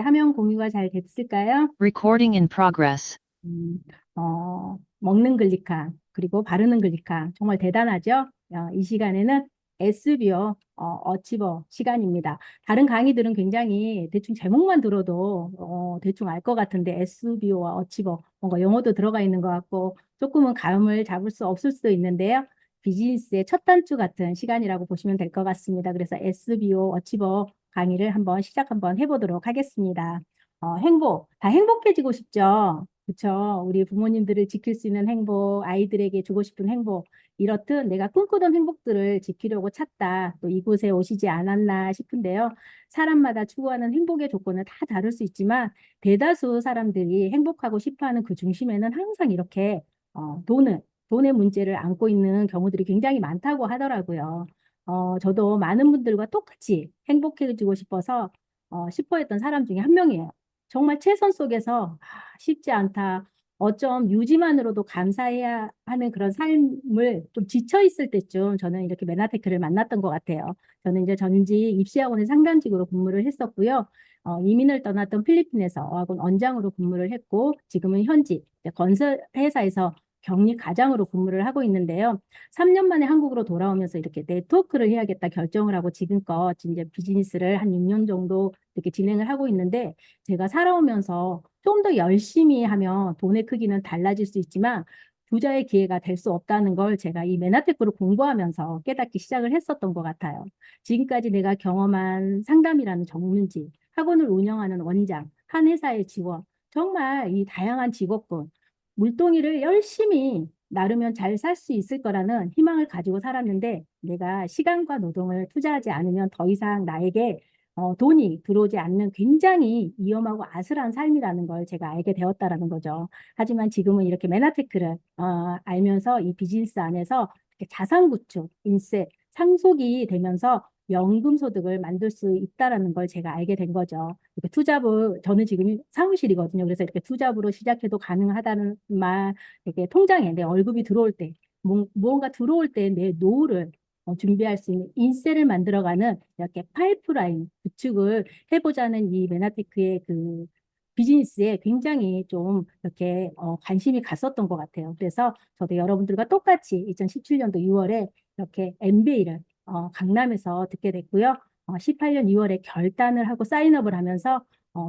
화면 공유가 잘 됐을까요? Recording in progress. 음, 먹는 글리카, 그리고 바르는 글리카. 정말 대단하죠? 이 시간에는 SBO, 어치버 시간입니다. 다른 강의들은 굉장히 대충 제목만 들어도, 대충 알 것 같은데, SBO와 어치버, 뭔가 영어도 들어가 있는 것 같고, 조금은 감을 잡을 수 없을 수도 있는데요. 비즈니스의 첫 단추 같은 시간이라고 보시면 될 것 같습니다. 그래서 SBO, 어치버 강의를 한번 해보도록 하겠습니다. 다 행복해지고 싶죠? 그쵸? 우리 부모님들을 지킬 수 있는 행복, 아이들에게 주고 싶은 행복, 이렇듯 내가 꿈꾸던 행복들을 지키려고 찾다. 또 이곳에 오시지 않았나 싶은데요. 사람마다 추구하는 행복의 조건은 다 다를 수 있지만, 대다수 사람들이 행복하고 싶어하는 그 중심에는 항상 이렇게, 돈의 문제를 안고 있는 경우들이 굉장히 많다고 하더라고요. 저도 많은 분들과 똑같이 행복해지고 싶어 했던 사람 중에 한 명이에요. 정말 최선 속에서 쉽지 않다. 어쩜 유지만으로도 감사해야 하는 그런 삶을 좀 지쳐 있을 때쯤 저는 이렇게 메나테크를 만났던 것 같아요. 저는 이제 전직 입시학원의 상담직으로 근무를 했었고요. 이민을 떠났던 필리핀에서 어학원 원장으로 근무를 했고 지금은 현지 이제 건설 회사에서 격리 과장으로 근무를 하고 있는데요. 3년 만에 한국으로 돌아오면서 이렇게 네트워크를 해야겠다 결정을 하고 지금껏 이제 비즈니스를 한 6년 정도 이렇게 진행을 하고 있는데 제가 살아오면서 좀 더 열심히 하면 돈의 크기는 달라질 수 있지만 부자의 기회가 될 수 없다는 걸 제가 이 메나테크를 공부하면서 깨닫기 시작을 했었던 것 같아요. 지금까지 내가 경험한 상담이라는 전문직, 학원을 운영하는 원장, 한 회사의 직원, 정말 이 다양한 직업군, 물동이를 열심히 나르면 잘 살 수 있을 거라는 희망을 가지고 살았는데 내가 시간과 노동을 투자하지 않으면 더 이상 나에게 돈이 들어오지 않는 굉장히 위험하고 아슬한 삶이라는 걸 제가 알게 되었다라는 거죠. 하지만 지금은 이렇게 메나테크를 알면서 이 비즈니스 안에서 이렇게 자산 구축, 인세, 상속이 되면서 연금 소득을 만들 수 있다라는 걸 제가 알게 된 거죠. 이렇게 투잡을 저는 지금 사무실이거든요. 그래서 이렇게 투잡으로 시작해도 가능하다는 말, 이렇게 통장에 내 월급이 들어올 때, 무언가 들어올 때 내 노후를 준비할 수 있는 인세를 만들어가는 이렇게 파이프라인 구축을 해보자는 이 메나테크의 그 비즈니스에 굉장히 좀 이렇게 관심이 갔었던 것 같아요. 그래서 저도 여러분들과 똑같이 2017년도 6월에 이렇게 MBA를 강남에서 듣게 됐고요. 18년 2월에 결단을 하고 사인업을 하면서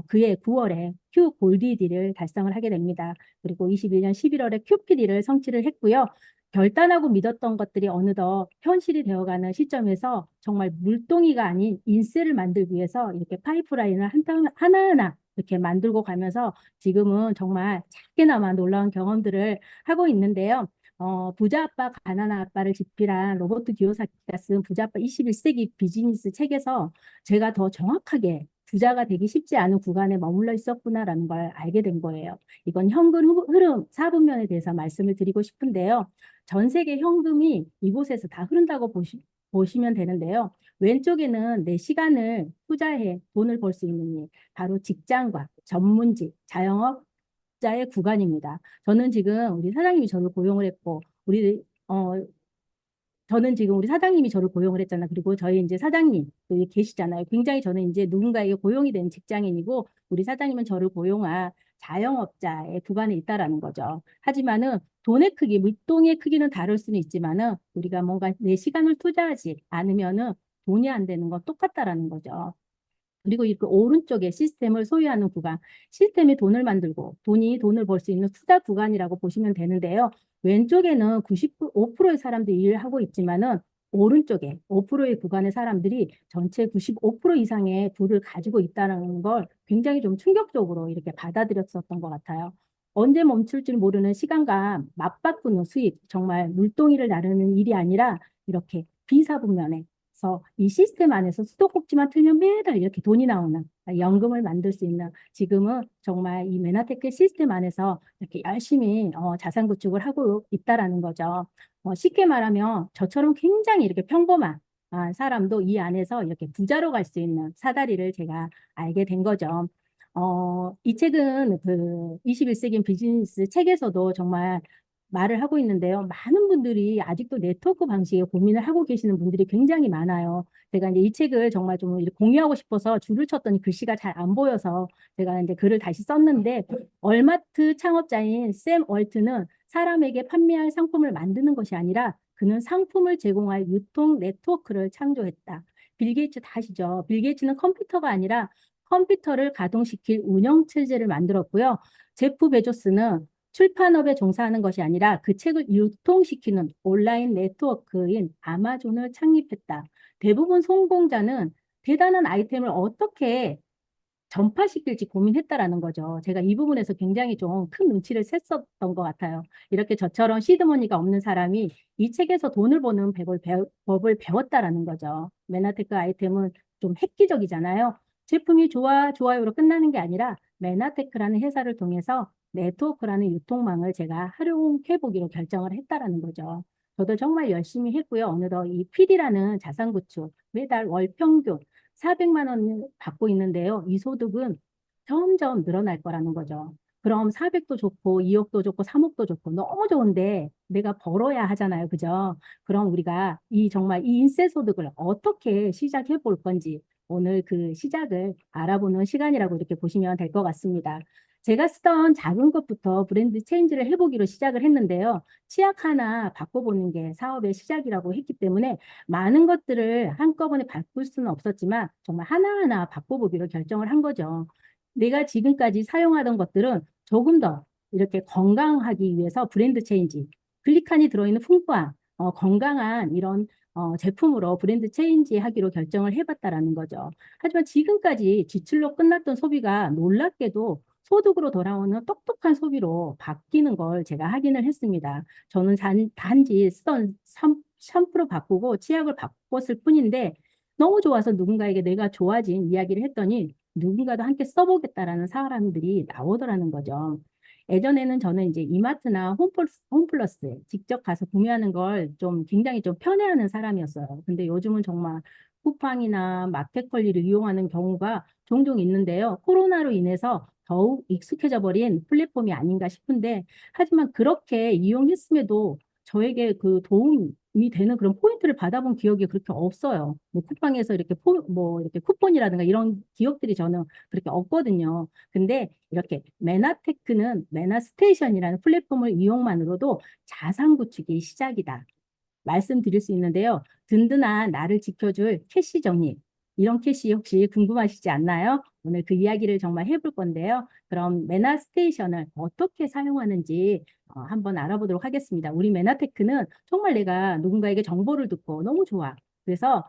그해 9월에 큐 골디디를 달성을 하게 됩니다. 그리고 21년 11월에 큐피디를 성취를 했고요. 결단하고 믿었던 것들이 어느덧 현실이 되어가는 시점에서 정말 물동이가 아닌 인세를 만들기 위해서 이렇게 파이프라인을 하나하나 이렇게 만들고 가면서 지금은 정말 작게나마 놀라운 경험들을 하고 있는데요. 부자 아빠, 가난한 아빠를 집필한 로버트 기요사키가 쓴 부자 아빠 21세기 비즈니스 책에서 제가 더 정확하게 부자가 되기 쉽지 않은 구간에 머물러 있었구나라는 걸 알게 된 거예요. 이건 현금 흐름 4분면에 대해서 말씀을 드리고 싶은데요. 전 세계 현금이 이곳에서 다 흐른다고 보시면 되는데요. 왼쪽에는 내 시간을 투자해 돈을 벌 수 있는 일, 바로 직장과 전문직, 자영업자의 구간입니다. 저는 지금 우리 사장님이 저를 고용을 했고, 저는 지금 우리 사장님이 저를 고용을 했잖아. 그리고 저희 이제 사장님 또 여기 계시잖아요. 굉장히 저는 이제 누군가에게 고용이 된 직장인이고 우리 사장님은 저를 고용한 자영업자의 구간에 있다라는 거죠. 하지만은 돈의 크기, 물동의 크기는 다를 수는 있지만은 우리가 뭔가 내 시간을 투자하지 않으면은 돈이 안 되는 건 똑같다라는 거죠. 그리고 이 그 오른쪽에 시스템을 소유하는 구간, 시스템이 돈을 만들고 돈이 돈을 벌 수 있는 투자 구간이라고 보시면 되는데요. 왼쪽에는 95%의 사람들이 일을 하고 있지만은 오른쪽에 5%의 구간의 사람들이 전체 95% 이상의 부를 가지고 있다는 걸 굉장히 좀 충격적으로 이렇게 받아들였었던 것 같아요. 언제 멈출지 모르는 시간과 맞바꾸는 수입, 정말 물동이를 나르는 일이 아니라 이렇게 비사분면에 그래서 이 시스템 안에서 수도꼭지만 틀면 매달 이렇게 돈이 나오는 연금을 만들 수 있는 지금은 정말 이 메나테크 시스템 안에서 이렇게 열심히 자산 구축을 하고 있다라는 거죠. 쉽게 말하면 저처럼 굉장히 이렇게 평범한 사람도 이 안에서 이렇게 부자로 갈 수 있는 사다리를 제가 알게 된 거죠. 이 책은 그 21세기 비즈니스 책에서도 정말 말을 하고 있는데요. 많은 분들이 아직도 네트워크 방식에 고민을 하고 계시는 분들이 굉장히 많아요. 제가 이제 이 책을 정말 좀 이렇게 공유하고 싶어서 줄을 쳤더니 글씨가 잘 안 보여서 제가 이제 글을 다시 썼는데, 얼마트 창업자인 샘 월트는 사람에게 판매할 상품을 만드는 것이 아니라 그는 상품을 제공할 유통 네트워크를 창조했다. 빌 게이츠 다 아시죠? 빌 게이츠는 컴퓨터가 아니라 컴퓨터를 가동시킬 운영체제를 만들었고요. 제프 베조스는 출판업에 종사하는 것이 아니라 그 책을 유통시키는 온라인 네트워크인 아마존을 창립했다. 대부분 성공자는 대단한 아이템을 어떻게 전파시킬지 고민했다라는 거죠. 제가 이 부분에서 굉장히 좀 큰 눈치를 챘었던 것 같아요. 이렇게 저처럼 시드머니가 없는 사람이 이 책에서 돈을 버는 법을 배웠다라는 거죠. 맨하테크 아이템은 좀 획기적이잖아요. 제품이 좋아, 좋아요로 끝나는 게 아니라 맨하테크라는 회사를 통해서 네트워크라는 유통망을 제가 활용해 보기로 결정을 했다라는 거죠. 저도 정말 열심히 했고요. 어느덧 이 PD라는 자산구축 매달 월 평균 400만 원을 받고 있는데요. 이 소득은 점점 늘어날 거라는 거죠. 그럼 400도 좋고 2억도 좋고 3억도 좋고 너무 좋은데 내가 벌어야 하잖아요. 그죠? 그럼 우리가 이 정말 이 인세 소득을 어떻게 시작해 볼 건지 오늘 그 시작을 알아보는 시간이라고 이렇게 보시면 될 것 같습니다. 제가 쓰던 작은 것부터 브랜드 체인지를 해보기로 시작을 했는데요. 치약 하나 바꿔보는 게 사업의 시작이라고 했기 때문에 많은 것들을 한꺼번에 바꿀 수는 없었지만 정말 하나하나 바꿔보기로 결정을 한 거죠. 내가 지금까지 사용하던 것들은 조금 더 이렇게 건강하기 위해서 브랜드 체인지, 글리칸이 들어있는 풍부한 건강한 이런 제품으로 브랜드 체인지 하기로 결정을 해봤다라는 거죠. 하지만 지금까지 지출로 끝났던 소비가 놀랍게도 소득으로 돌아오는 똑똑한 소비로 바뀌는 걸 제가 확인을 했습니다. 저는 단지 쓰던 샴푸를 바꾸고 치약을 바꿨을 뿐인데 너무 좋아서 누군가에게 내가 좋아진 이야기를 했더니 누군가도 함께 써보겠다라는 사람들이 나오더라는 거죠. 예전에는 저는 이제 이마트나 홈플러스에 직접 가서 구매하는 걸 좀 굉장히 좀 편해하는 사람이었어요. 근데 요즘은 정말 쿠팡이나 마켓컬리를 이용하는 경우가 종종 있는데요. 코로나로 인해서 더욱 익숙해져 버린 플랫폼이 아닌가 싶은데, 하지만 그렇게 이용했음에도 저에게 그 도움이 되는 그런 포인트를 받아본 기억이 그렇게 없어요. 뭐 쿠팡에서 이렇게 뭐 이렇게 쿠폰이라든가 이런 기억들이 저는 그렇게 없거든요. 근데 이렇게 메나테크는 메나스테이션이라는 플랫폼을 이용만으로도 자산 구축이 시작이다 말씀드릴 수 있는데요. 든든한 나를 지켜줄 캐시 정리. 이런 캐시 혹시 궁금하시지 않나요? 오늘 그 이야기를 정말 해볼 건데요. 그럼 메나스테이션을 어떻게 사용하는지 한번 알아보도록 하겠습니다. 우리 메나테크는 정말 내가 누군가에게 정보를 듣고 너무 좋아. 그래서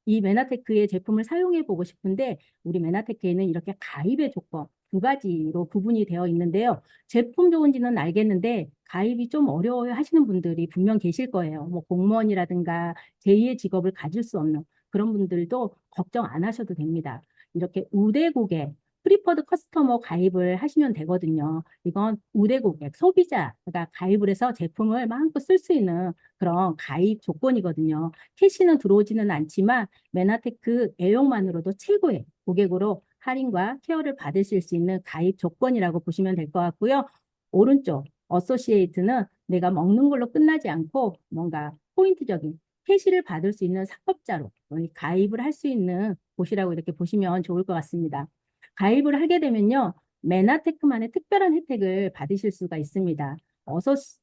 이 메나테크의 제품을 사용해 보고 싶은데 우리 메나테크에는 이렇게 가입의 조건 두 가지로 구분이 되어 있는데요. 제품 좋은지는 알겠는데 가입이 좀 어려워 하시는 분들이 분명 계실 거예요. 뭐 공무원이라든가 제2의 직업을 가질 수 없는 그런 분들도 걱정 안 하셔도 됩니다. 이렇게 우대 고객, 프리퍼드 커스터머 가입을 하시면 되거든요. 이건 우대 고객, 소비자가 가입을 해서 제품을 마음껏 쓸 수 있는 그런 가입 조건이거든요. 캐시는 들어오지는 않지만 메나테크 애용만으로도 최고의 고객으로 할인과 케어를 받으실 수 있는 가입 조건이라고 보시면 될 것 같고요. 오른쪽 어소시에이트는 내가 먹는 걸로 끝나지 않고 뭔가 포인트적인 캐시를 받을 수 있는 사업자로 가입을 할 수 있는 곳이라고 이렇게 보시면 좋을 것 같습니다. 가입을 하게 되면요. 메나테크만의 특별한 혜택을 받으실 수가 있습니다.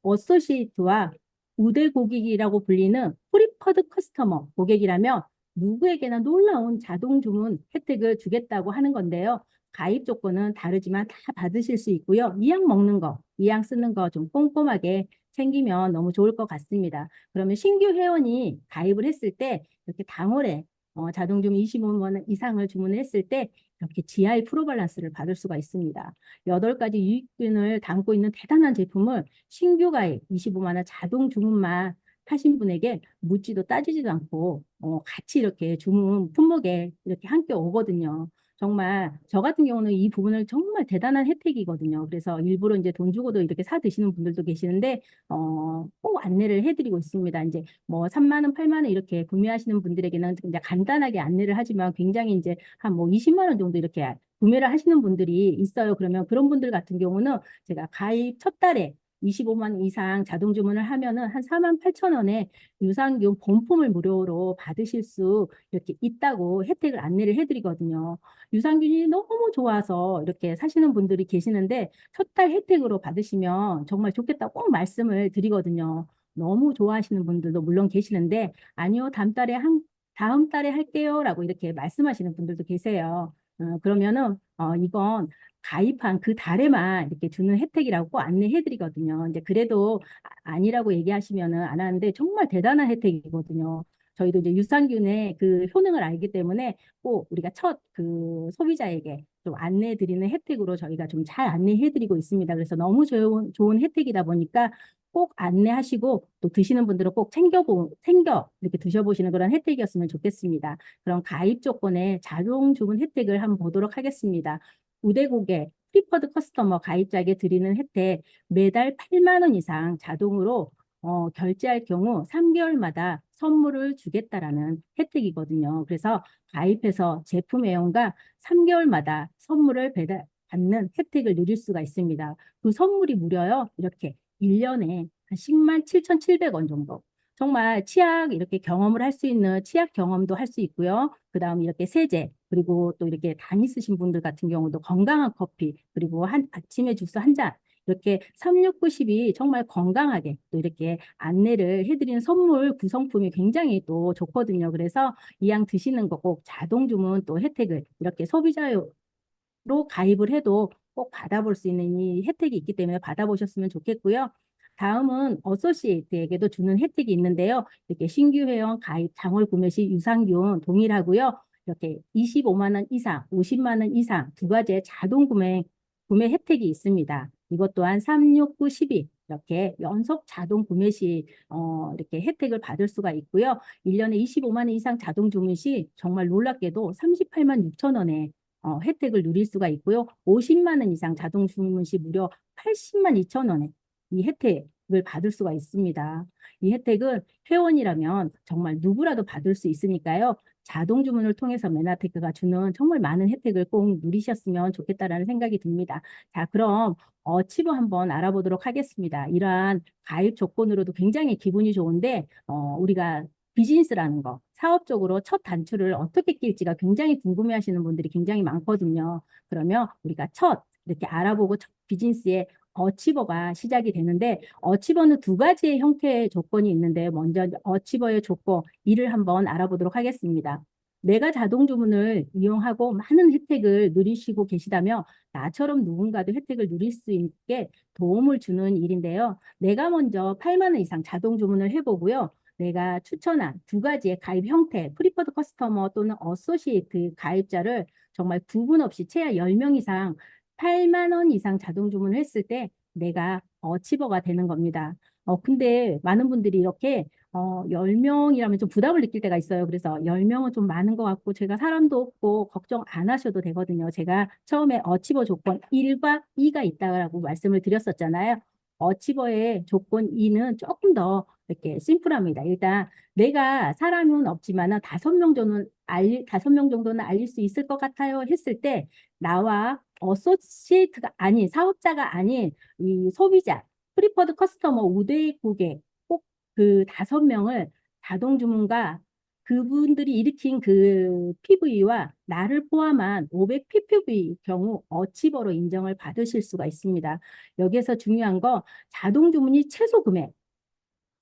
어소시에이트와 우대 고객이라고 불리는 프리퍼드 커스터머 고객이라면 누구에게나 놀라운 자동 주문 혜택을 주겠다고 하는 건데요. 가입 조건은 다르지만 다 받으실 수 있고요. 이약 먹는 거, 이약 쓰는 거 좀 꼼꼼하게 챙기면 너무 좋을 것 같습니다. 그러면 신규 회원이 가입을 했을 때 이렇게 당월에 자동 주문 25만 원 이상을 주문을 했을 때 이렇게 GI 프로밸런스를 받을 수가 있습니다. 8가지 유익균을 담고 있는 대단한 제품을 신규 가입 25만 원 자동 주문만 하신 분에게 묻지도 따지지도 않고 같이 이렇게 주문 품목에 이렇게 함께 오거든요. 정말 저 같은 경우는 이 부분을 정말 대단한 혜택이거든요. 그래서 일부러 이제 돈 주고도 이렇게 사 드시는 분들도 계시는데 꼭 안내를 해드리고 있습니다. 이제 뭐 3만 원, 8만 원 이렇게 구매하시는 분들에게는 이제 간단하게 안내를 하지만 굉장히 이제 한 뭐 20만 원 정도 이렇게 구매를 하시는 분들이 있어요. 그러면 그런 분들 같은 경우는 제가 가입 첫 달에 25만 원 이상 자동 주문을 하면은 한 4만 8천 원에 유산균 본품을 무료로 받으실 수 이렇게 있다고 혜택을 안내를 해드리거든요. 유산균이 너무 좋아서 이렇게 사시는 분들이 계시는데 첫 달 혜택으로 받으시면 정말 좋겠다고 꼭 말씀을 드리거든요. 너무 좋아하시는 분들도 물론 계시는데 아니요, 다음 달에 할게요라고 이렇게 말씀하시는 분들도 계세요. 그러면은 이건 가입한 그 달에만 이렇게 주는 혜택이라고 꼭 안내해드리거든요. 이제 그래도 아니라고 얘기하시면은 안 하는데 정말 대단한 혜택이거든요. 저희도 이제 유산균의 그 효능을 알기 때문에 꼭 우리가 첫 그 소비자에게 좀 안내해드리는 혜택으로 저희가 좀 잘 안내해드리고 있습니다. 그래서 너무 좋은 혜택이다 보니까 꼭 안내하시고 또 드시는 분들은 꼭 챙겨 이렇게 드셔보시는 그런 혜택이었으면 좋겠습니다. 그럼 가입 조건에 자동 주문 혜택을 한번 보도록 하겠습니다. 우대고객 프리퍼드 커스터머 가입자에게 드리는 혜택 매달 8만 원 이상 자동으로 결제할 경우 3개월마다 선물을 주겠다라는 혜택이거든요. 그래서 가입해서 제품 애용과 3개월마다 선물을 받는 혜택을 누릴 수가 있습니다. 그 선물이 무려요. 이렇게 1년에 한 10만 7,700원 정도. 정말 치약 이렇게 경험을 할 수 있는 치약 경험도 할 수 있고요. 그다음 이렇게 세제 그리고 또 이렇게 당 있으신 분들 같은 경우도 건강한 커피 그리고 아침에 주스 한 잔 이렇게 36910이 정말 건강하게 또 이렇게 안내를 해드리는 선물 구성품이 굉장히 또 좋거든요. 그래서 이왕 드시는 거 꼭 자동 주문 또 혜택을 이렇게 소비자로 가입을 해도 꼭 받아볼 수 있는 이 혜택이 있기 때문에 받아보셨으면 좋겠고요. 다음은 어소시에이트에게도 주는 혜택이 있는데요. 이렇게 신규 회원 가입 장월 구매 시 유산균 동일하고요. 이렇게 25만 원 이상, 50만 원 이상 두 가지의 자동 구매 혜택이 있습니다. 이것 또한 369, 12 이렇게 연속 자동 구매 시 이렇게 혜택을 받을 수가 있고요. 1년에 25만 원 이상 자동 주문 시 정말 놀랍게도 38만 6천 원에 혜택을 누릴 수가 있고요. 50만 원 이상 자동 주문 시 무려 80만 2천 원에 이 혜택을 받을 수가 있습니다. 이 혜택은 회원이라면 정말 누구라도 받을 수 있으니까요. 자동 주문을 통해서 메나테크가 주는 정말 많은 혜택을 꼭 누리셨으면 좋겠다라는 생각이 듭니다. 자, 그럼 어치버 한번 알아보도록 하겠습니다. 이러한 가입 조건으로도 굉장히 기분이 좋은데 우리가 비즈니스라는 거, 사업적으로 첫 단추를 어떻게 낄지가 굉장히 궁금해하시는 분들이 굉장히 많거든요. 그러면 우리가 이렇게 알아보고 첫 비즈니스의 어치버가 시작이 되는데 어치버는 두 가지의 형태의 조건이 있는데 먼저 어치버의 조건 1을 한번 알아보도록 하겠습니다. 내가 자동 주문을 이용하고 많은 혜택을 누리시고 계시다면 나처럼 누군가도 혜택을 누릴 수 있게 도움을 주는 일인데요. 내가 먼저 8만 원 이상 자동 주문을 해보고요. 내가 추천한 두 가지의 가입 형태, 프리퍼드 커스터머 또는 어소시에이트 가입자를 정말 구분 없이 최하 10명 이상 8만 원 이상 자동 주문을 했을 때 내가 어치버가 되는 겁니다. 근데 많은 분들이 이렇게 10명이라면 좀 부담을 느낄 때가 있어요. 그래서 10명은 좀 많은 것 같고 제가 사람도 없고 걱정 안 하셔도 되거든요. 제가 처음에 어치버 조건 1과 2가 있다고 말씀을 드렸었잖아요. 어치버의 조건 2는 조금 더 이렇게 심플합니다. 일단 내가 사람은 없지만 5명 정도는 알릴 수 있을 것 같아요 했을 때 나와 어소시에이트가 아닌 사업자가 아닌 이 소비자 프리퍼드 커스터머 우대 고객 꼭 그 5명을 자동 주문과 그분들이 일으킨 그 PV와 나를 포함한 500 PPV 경우 어치버로 인정을 받으실 수가 있습니다. 여기에서 중요한 거 자동 주문이 최소 금액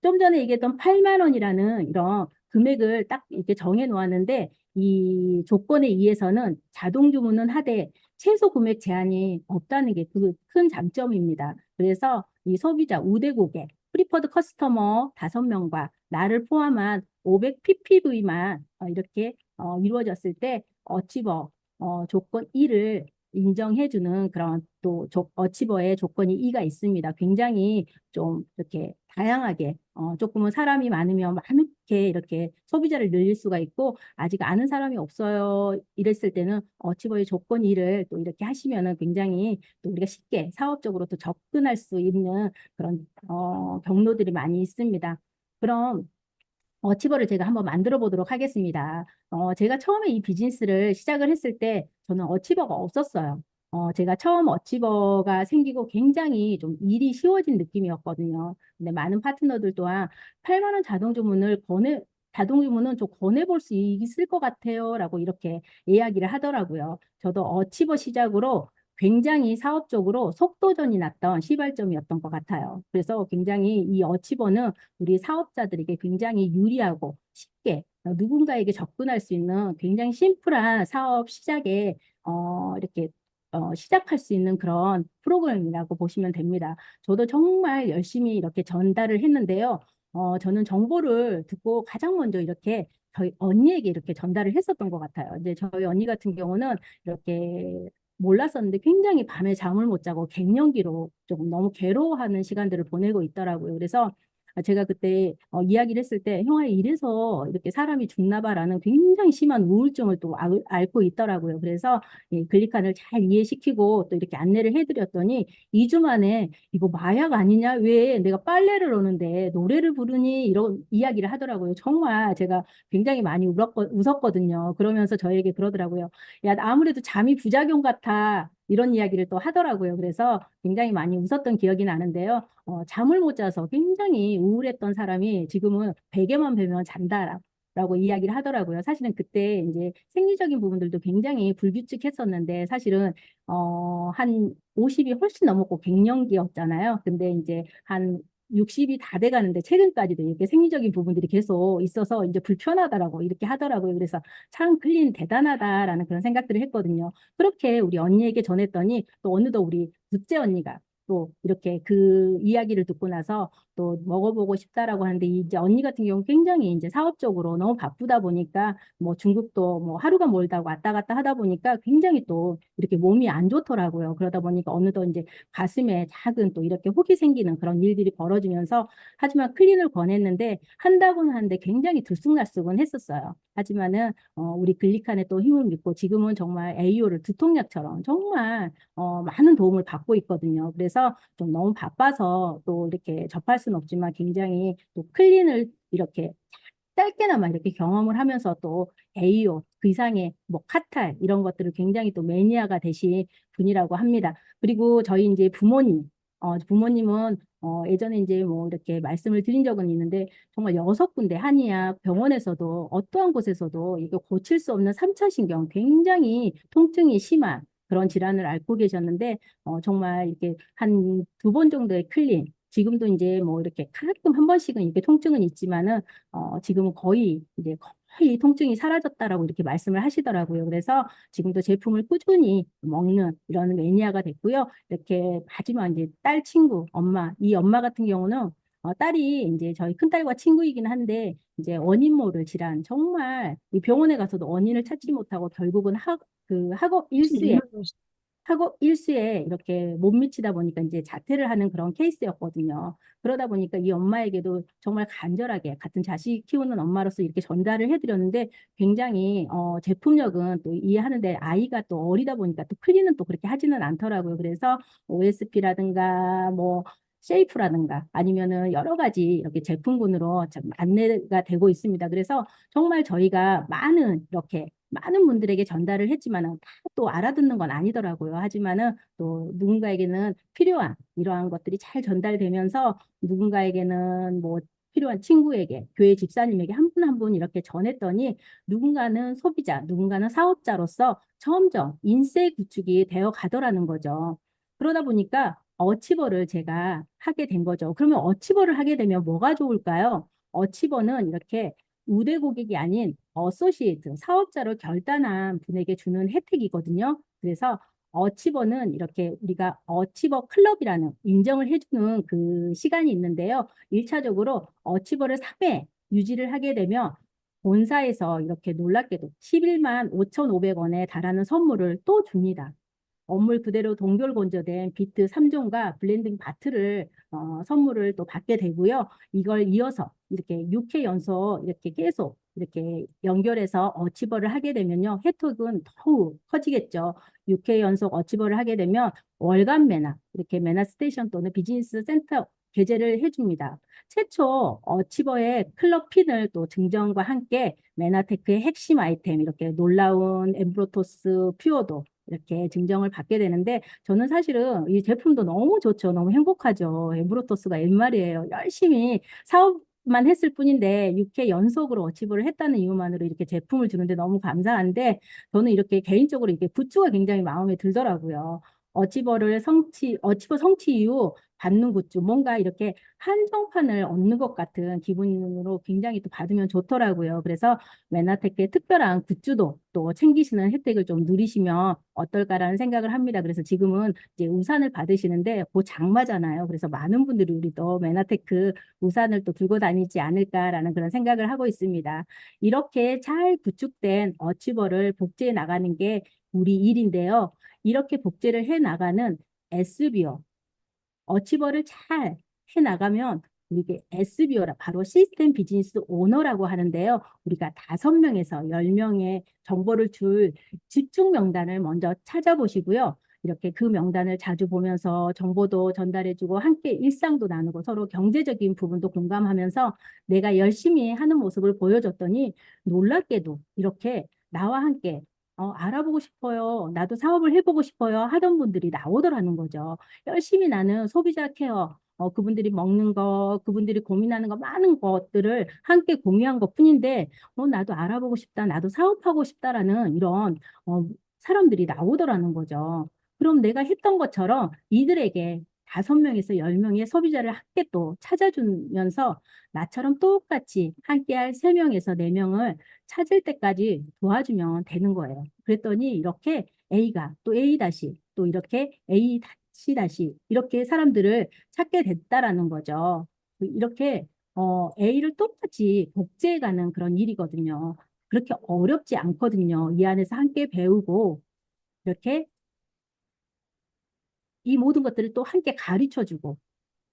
좀 전에 얘기했던 8만 원이라는 이런 금액을 딱 이렇게 정해 놓았는데 이 조건에 의해서는 자동 주문은 하되 최소 금액 제한이 없다는 게 그 큰 장점입니다. 그래서 이 소비자 우대 고객, 프리퍼드 커스터머 5명과 나를 포함한 500 ppv만 이렇게 이루어졌을 때 어치버 조건 1을 인정해주는 그런 또 어치버의 조건이 2가 있습니다. 굉장히 좀 이렇게 다양하게 조금은 사람이 많으면 많게 이렇게 소비자를 늘릴 수가 있고 아직 아는 사람이 없어요 이랬을 때는 어치버의 조건 2를 또 이렇게 하시면은 굉장히 또 우리가 쉽게 사업적으로 또 접근할 수 있는 그런 경로들이 많이 있습니다. 그럼 어치버를 제가 한번 만들어 보도록 하겠습니다. 제가 처음에 이 비즈니스를 시작을 했을 때 저는 어치버가 없었어요. 제가 처음 어치버가 생기고 굉장히 좀 일이 쉬워진 느낌이었거든요. 근데 많은 파트너들 또한 8만 원 자동 주문은 좀 권해볼 수 있을 것 같아요. 라고 이렇게 이야기를 하더라고요. 저도 어치버 시작으로 굉장히 사업적으로 속도전이 났던 시발점이었던 것 같아요. 그래서 굉장히 이 어치버는 우리 사업자들에게 굉장히 유리하고 쉽게 누군가에게 접근할 수 있는 굉장히 심플한 사업 시작에 이렇게 시작할 수 있는 그런 프로그램이라고 보시면 됩니다. 저도 정말 열심히 이렇게 전달을 했는데요. 저는 정보를 듣고 가장 먼저 이렇게 저희 언니에게 이렇게 전달을 했었던 것 같아요. 이제 저희 언니 같은 경우는 이렇게 몰랐었는데 굉장히 밤에 잠을 못 자고 갱년기로 조금 너무 괴로워하는 시간들을 보내고 있더라고요. 그래서 제가 그때 이야기를 했을 때 형아 이래서 이렇게 사람이 죽나 봐라는 굉장히 심한 우울증을 또 앓고 있더라고요. 그래서 이 글리칸을 잘 이해시키고 또 이렇게 안내를 해드렸더니 2주 만에 이거 마약 아니냐? 왜 내가 빨래를 하는데 노래를 부르니? 이런 이야기를 하더라고요. 정말 제가 굉장히 많이 웃었거든요. 그러면서 저에게 그러더라고요. 야, 아무래도 잠이 부작용 같아. 이런 이야기를 또 하더라고요. 그래서 굉장히 많이 웃었던 기억이 나는데요. 잠을 못 자서 굉장히 우울했던 사람이 지금은 베개만 베면 잔다. 라고 이야기를 하더라고요. 사실은 그때 이제 생리적인 부분들도 굉장히 불규칙했었는데 사실은 한 50이 훨씬 넘었고 갱년기였잖아요. 근데 이제 한 60이 다 돼가는데 최근까지도 이렇게 생리적인 부분들이 계속 있어서 이제 불편하다라고 이렇게 하더라고요. 그래서 참 클린 대단하다라는 그런 생각들을 했거든요. 그렇게 우리 언니에게 전했더니 또 어느덧 우리 둘째 언니가 또 이렇게 그 이야기를 듣고 나서 또 먹어보고 싶다라고 하는데 이제 언니 같은 경우 굉장히 이제 사업적으로 너무 바쁘다 보니까 뭐 중국도 뭐 하루가 멀다고 왔다 갔다 하다 보니까 굉장히 또 이렇게 몸이 안 좋더라고요. 그러다 보니까 어느덧 이제 가슴에 작은 또 이렇게 혹이 생기는 그런 일들이 벌어지면서 하지만 클린을 권했는데 한다고는 하는데 굉장히 들쑥날쑥은 했었어요. 하지만은 우리 글리칸의 또 힘을 믿고 지금은 정말 AO를 두통약처럼 정말 많은 도움을 받고 있거든요. 그래서 좀 너무 바빠서 또 이렇게 접할 수는 없지만 굉장히 또 클린을 이렇게 짧게나마 이렇게 경험을 하면서 또 AO, 그 이상의 뭐 카탈 이런 것들을 굉장히 또 매니아가 되신 분이라고 합니다. 그리고 저희 이제 부모님은 예전에 이제 뭐 이렇게 말씀을 드린 적은 있는데 정말 6군데 한의학 병원에서도 어떠한 곳에서도 이거 고칠 수 없는 삼차신경 굉장히 통증이 심한 그런 질환을 앓고 계셨는데 정말 이렇게 한 2번 정도의 클린 지금도 이제 뭐 이렇게 가끔 한 번씩은 이렇게 통증은 있지만은 지금은 거의 통증이 사라졌다라고 이렇게 말씀을 하시더라고요. 그래서 지금도 제품을 꾸준히 먹는 이런 매니아가 됐고요. 이렇게 하지만 이제 딸 친구, 이 엄마 같은 경우는 딸이 이제 저희 큰딸과 친구이긴 한데 이제 원인 모를 질환 정말 이 병원에 가서도 원인을 찾지 못하고 결국은 그 학업 일수에 이렇게 못 미치다 보니까 이제 자퇴를 하는 그런 케이스였거든요. 그러다 보니까 이 엄마에게도 정말 간절하게 같은 자식 키우는 엄마로서 이렇게 전달을 해드렸는데 굉장히 제품력은 또 이해하는데 아이가 또 어리다 보니까 또 클리는 또 그렇게 하지는 않더라고요. 그래서 OSP라든가 뭐 쉐이프라든가 아니면은 여러 가지 이렇게 제품군으로 참 안내가 되고 있습니다. 그래서 정말 저희가 이렇게 많은 분들에게 전달을 했지만은 다 또 알아듣는 건 아니더라고요. 하지만은 또 누군가에게는 필요한 이러한 것들이 잘 전달되면서 누군가에게는 뭐 필요한 친구에게, 교회 집사님에게 한 분 한 분 이렇게 전했더니 누군가는 소비자, 누군가는 사업자로서 점점 인세 구축이 되어 가더라는 거죠. 그러다 보니까 어치버를 제가 하게 된 거죠. 그러면 어치버를 하게 되면 뭐가 좋을까요? 어치버는 이렇게 우대 고객이 아닌 어소시에이트, 사업자로 결단한 분에게 주는 혜택이거든요. 그래서 어치버는 이렇게 우리가 어치버 클럽이라는 인정을 해주는 그 시간이 있는데요. 1차적으로 어치버를 3회 유지를 하게 되면 본사에서 이렇게 놀랍게도 11만 5,500원에 달하는 선물을 또 줍니다. 원물 그대로 동결 건조된 비트 3종과 블렌딩 바트를 선물을 또 받게 되고요. 이걸 이어서 이렇게 6회 연속 이렇게 계속 이렇게 연결해서 어치버를 하게 되면요. 혜택은 더욱 커지겠죠. 6회 연속 어치버를 하게 되면 월간 매나, 이렇게 매나 스테이션 또는 비즈니스 센터 게재를 해줍니다. 최초 어치버의 클럽 핀을 또 증정과 함께 메나테크의 핵심 아이템 이렇게 놀라운 엠브로토스 퓨어도 이렇게 증정을 받게 되는데 저는 사실은 이 제품도 너무 좋죠. 너무 행복하죠. 엠브로토스가 웬말이에요. 열심히 사업만 했을 뿐인데 6회 연속으로 어치브를 했다는 이유만으로 이렇게 제품을 주는데 너무 감사한데 저는 이렇게 개인적으로 이게 굿즈가 굉장히 마음에 들더라고요. 어치버 성취 이후 받는 굿즈, 뭔가 이렇게 한정판을 얻는 것 같은 기분으로 굉장히 또 받으면 좋더라고요. 그래서 메나테크의 특별한 굿즈도 또 챙기시는 혜택을 좀 누리시면 어떨까라는 생각을 합니다. 그래서 지금은 이제 우산을 받으시는데 그 장마잖아요. 그래서 많은 분들이 우리 또 메나테크 우산을 또 들고 다니지 않을까라는 그런 생각을 하고 있습니다. 이렇게 잘 구축된 어치버를 복제해 나가는 게 우리 일인데요. 이렇게 복제를 해 나가는 SBO, 어치버를 잘 해나가면 이게 SBO라 바로 시스템 비즈니스 오너라고 하는데요. 우리가 5명에서 10명의 정보를 줄 집중 명단을 먼저 찾아보시고요. 이렇게 그 명단을 자주 보면서 정보도 전달해주고 함께 일상도 나누고 서로 경제적인 부분도 공감하면서 내가 열심히 하는 모습을 보여줬더니 놀랍게도 이렇게 나와 함께 알아보고 싶어요. 나도 사업을 해보고 싶어요. 하던 분들이 나오더라는 거죠. 열심히 나는 소비자 케어, 그분들이 먹는 거, 그분들이 고민하는 거, 많은 것들을 함께 공유한 것뿐인데, 나도 알아보고 싶다, 나도 사업하고 싶다라는 이런 사람들이 나오더라는 거죠. 그럼 내가 했던 것처럼 이들에게 5명에서 10명의 소비자를 함께 또 찾아주면서 나처럼 똑같이 함께할 3명에서 4명을 찾을 때까지 도와주면 되는 거예요. 그랬더니 이렇게 A가 또 A 다시 또 이렇게 A 다시 다시 이렇게 사람들을 찾게 됐다라는 거죠. 이렇게 A를 똑같이 복제해가는 그런 일이거든요. 그렇게 어렵지 않거든요. 이 안에서 함께 배우고 이렇게 이 모든 것들을 또 함께 가르쳐주고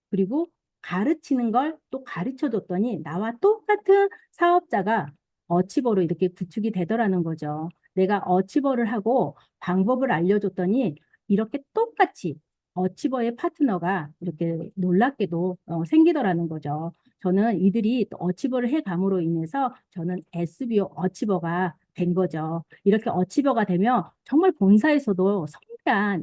그리고 가르치는 걸 또 가르쳐 줬더니 나와 똑같은 사업자가 어치버로 이렇게 구축이 되더라는 거죠. 내가 어치버를 하고 방법을 알려줬더니 이렇게 똑같이 어치버의 파트너가 이렇게 놀랍게도 생기더라는 거죠. 저는 이들이 또 어치버를 해감으로 인해서 저는 SBO 어치버가 된 거죠. 이렇게 어치버가 되면 정말 본사에서도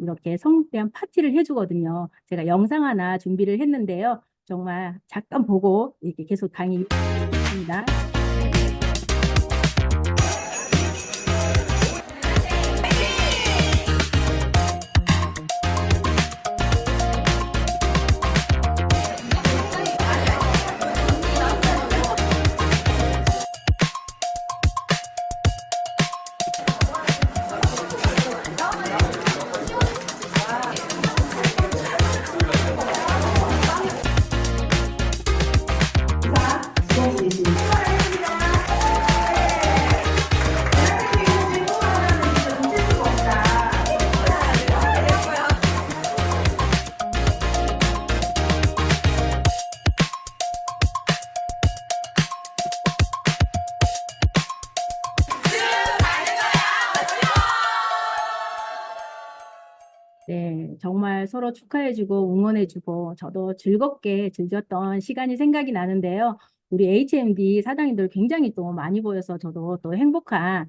이렇게 성대한 파티를 해주거든요. 제가 영상 하나 준비를 했는데요. 정말 잠깐 보고 이렇게 계속 강의입니다. 네, 정말 서로 축하해주고 응원해주고 저도 즐겁게 즐겼던 시간이 생각이 나는데요. 우리 HMB 사장님들 굉장히 또 많이 보여서 저도 또 행복한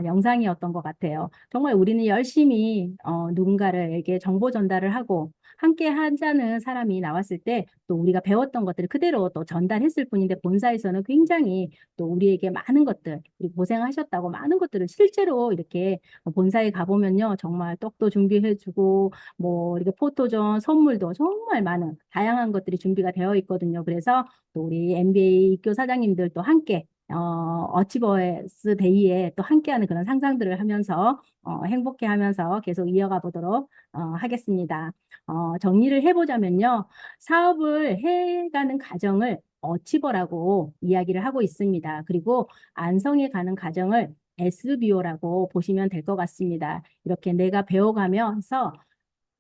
영상이었던 것 같아요. 정말 우리는 열심히 누군가에게 정보 전달을 하고 함께 하자는 사람이 나왔을 때 또 우리가 배웠던 것들을 그대로 또 전달했을 뿐인데 본사에서는 굉장히 또 우리에게 많은 것들, 그리고 고생하셨다고 많은 것들을 실제로 이렇게 본사에 가보면요. 정말 떡도 준비해주고 뭐 이렇게 포토존 선물도 정말 많은 다양한 것들이 준비가 되어 있거든요. 그래서 또 우리 MBA 입교 사장님들도 함께 어치버스 데이에 또 함께하는 그런 상상들을 하면서 행복해하면서 계속 이어가 보도록 하겠습니다. 정리를 해보자면요. 사업을 해가는 과정을 어치버라고 이야기를 하고 있습니다. 그리고 안성에 가는 과정을 SBO라고 보시면 될 것 같습니다. 이렇게 내가 배워가면서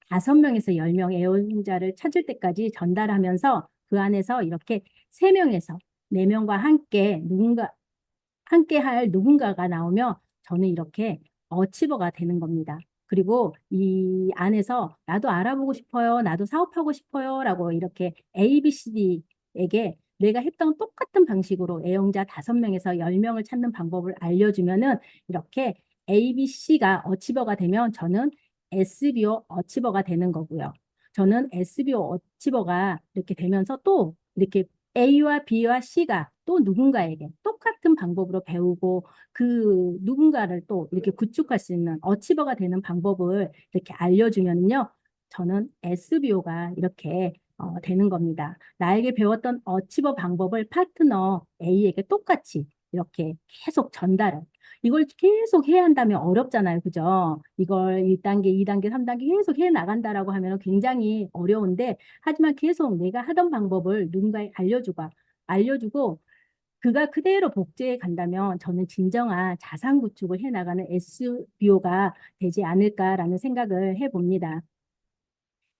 5명에서 10명 애용자를 찾을 때까지 전달하면서 그 안에서 이렇게 3명에서 4명과 함께 할 누군가가 나오면 저는 이렇게 어치버가 되는 겁니다. 그리고 이 안에서 나도 알아보고 싶어요. 나도 사업하고 싶어요. 라고 이렇게 ABCD에게 내가 했던 똑같은 방식으로 애용자 5명에서 10명을 찾는 방법을 알려주면은 이렇게 A, B, C가 어치버가 되면 저는 SBO 어치버가 되는 거고요. 저는 SBO 어치버가 이렇게 되면서 또 이렇게 A와 B와 C가 또 누군가에게 똑같은 방법으로 배우고 그 누군가를 또 이렇게 구축할 수 있는 어치버가 되는 방법을 이렇게 알려주면요. 저는 SBO가 이렇게 되는 겁니다. 나에게 배웠던 어치버 방법을 파트너 A에게 똑같이 이렇게 계속 전달을. 이걸 계속 해야 한다면 어렵잖아요. 그죠? 이걸 1단계, 2단계, 3단계 계속 해 나간다라고 하면 굉장히 어려운데, 하지만 계속 내가 하던 방법을 누군가에 알려주고, 그가 그대로 복제해 간다면 저는 진정한 자산 구축을 해 나가는 SBO가 되지 않을까라는 생각을 해봅니다.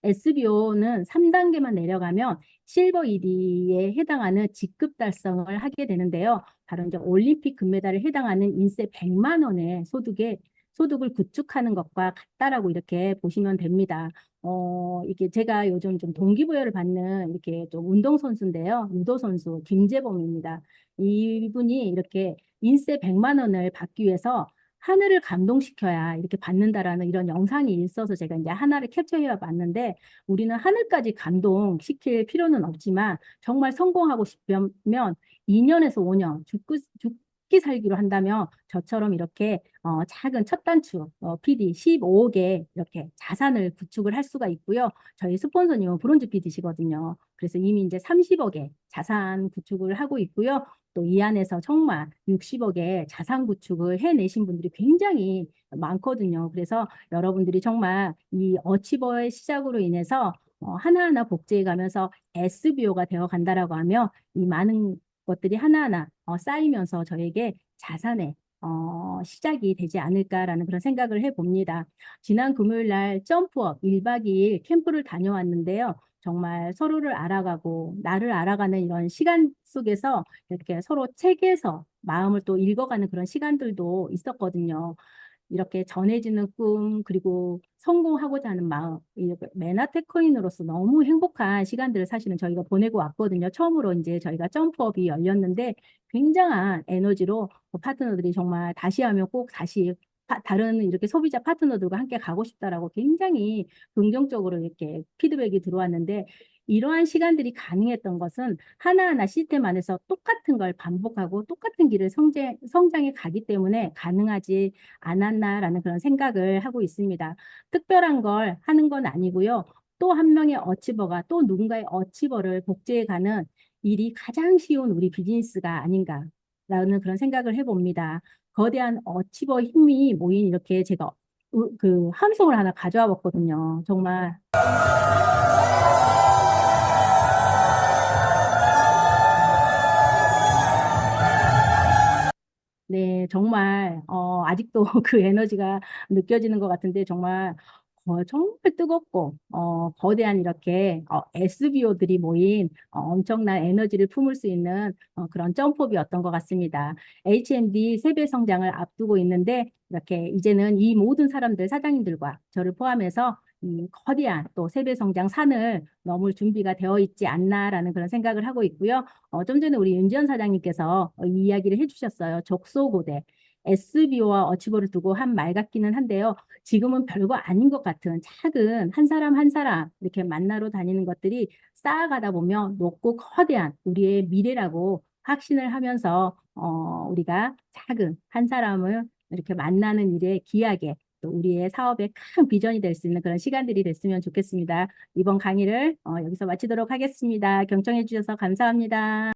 SBO는 3단계만 내려가면 실버 ED에 해당하는 직급 달성을 하게 되는데요. 바로 이제 올림픽 금메달에 해당하는 인세 100만 원의 소득을 구축하는 것과 같다라고 이렇게 보시면 됩니다. 이게 제가 요즘 좀 동기부여를 받는 이렇게 좀 운동선수인데요. 유도선수 김재범입니다. 이분이 이렇게 인세 100만 원을 받기 위해서 하늘을 감동시켜야 이렇게 받는다라는 이런 영상이 있어서 제가 이제 하나를 캡처해 봤는데 우리는 하늘까지 감동시킬 필요는 없지만 정말 성공하고 싶으면 2년에서 5년 죽기 살기로 한다면 저처럼 이렇게 작은 첫 단추 PD 15억에 이렇게 자산을 구축을 할 수가 있고요. 저희 스폰서님은 브론즈 PD시거든요. 그래서 이미 이제 30억의 자산 구축을 하고 있고요. 또 이 안에서 정말 60억의 자산 구축을 해내신 분들이 굉장히 많거든요. 그래서 여러분들이 정말 이 어치버의 시작으로 인해서 하나하나 복제해 가면서 SBO가 되어 간다라고 하면 이 많은 것들이 하나하나 쌓이면서 저에게 자산의 시작이 되지 않을까라는 그런 생각을 해봅니다. 지난 금요일 날 점프업 1박 2일 캠프를 다녀왔는데요. 정말 서로를 알아가고 나를 알아가는 이런 시간 속에서 이렇게 서로 책에서 마음을 또 읽어가는 그런 시간들도 있었거든요. 이렇게 전해지는 꿈, 그리고 성공하고자 하는 마음, 이렇게 메나테코인으로서 너무 행복한 시간들을 사실은 저희가 보내고 왔거든요. 처음으로 이제 저희가 점프업이 열렸는데 굉장한 에너지로 파트너들이 정말 다시 하면 꼭 다시 다른 이렇게 소비자 파트너들과 함께 가고 싶다라고 굉장히 긍정적으로 이렇게 피드백이 들어왔는데 이러한 시간들이 가능했던 것은 하나하나 시스템 안에서 똑같은 걸 반복하고 똑같은 길을 성장해 가기 때문에 가능하지 않았나라는 그런 생각을 하고 있습니다. 특별한 걸 하는 건 아니고요. 또 한 명의 어치버가 또 누군가의 어치버를 복제해 가는 일이 가장 쉬운 우리 비즈니스가 아닌가라는 그런 생각을 해봅니다. 거대한 어치버 힘이 모인 이렇게 제가 그 함성을 하나 가져와 봤거든요. 정말 네, 정말 아직도 그 에너지가 느껴지는 것 같은데 정말 정말 뜨겁고 거대한 이렇게 SBO들이 모인 엄청난 에너지를 품을 수 있는 그런 점프업이었던 것 같습니다. HMD 세배 성장을 앞두고 있는데 이렇게 이제는 이 모든 사람들 사장님들과 저를 포함해서 이 거대한 또 세배 성장 산을 넘을 준비가 되어 있지 않나라는 그런 생각을 하고 있고요. 좀 전에 우리 윤지연 사장님께서 이 이야기를 해주셨어요. 적소고대. SBO와 어치버를 두고 한 말 같기는 한데요. 지금은 별거 아닌 것 같은 작은 한 사람 한 사람 이렇게 만나러 다니는 것들이 쌓아가다 보면 높고 거대한 우리의 미래라고 확신을 하면서 우리가 작은 한 사람을 이렇게 만나는 일에 귀하게 또 우리의 사업의 큰 비전이 될 수 있는 그런 시간들이 됐으면 좋겠습니다. 이번 강의를 여기서 마치도록 하겠습니다. 경청해 주셔서 감사합니다.